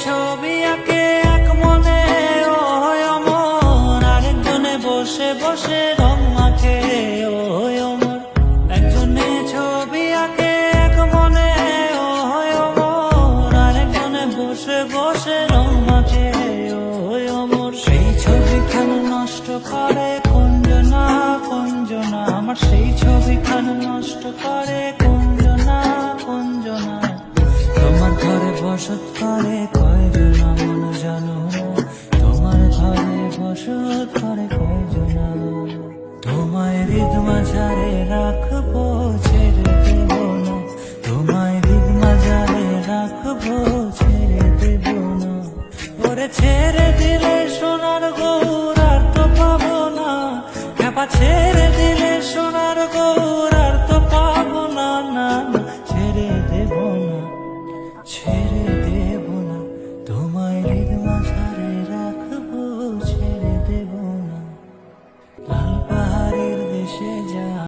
ছবি আঁকে এক মনে ও অমর, আরেকজনে বসে বসে রং মাখে ও অমর। একজনে ছবি আঁকে এক মনে ও অমর, আরেকজনে বসে বসে রং মাখে ও অমর। সেই ছবিখান নষ্ট করে কুঞ্জনা কুঞ্জনা, আমার সেই ছবিখান নষ্ট করে কুঞ্জনা কুঞ্জনা। তোমার ঘরে বসত করে কয়জনা মন জানো, তোমার ঘরে বসত করে কয়জনা। তোমায় হৃদ মাঝারে রাখবো ছেড়ে দেব না, তোমায় হৃদ মাঝারে রাখবো ছেড়ে দেব না। ওরে ছেড়ে দিলে সোনার গৌর আর তো পাবো না, খ্যাপা ছেড়ে দিলে সোনার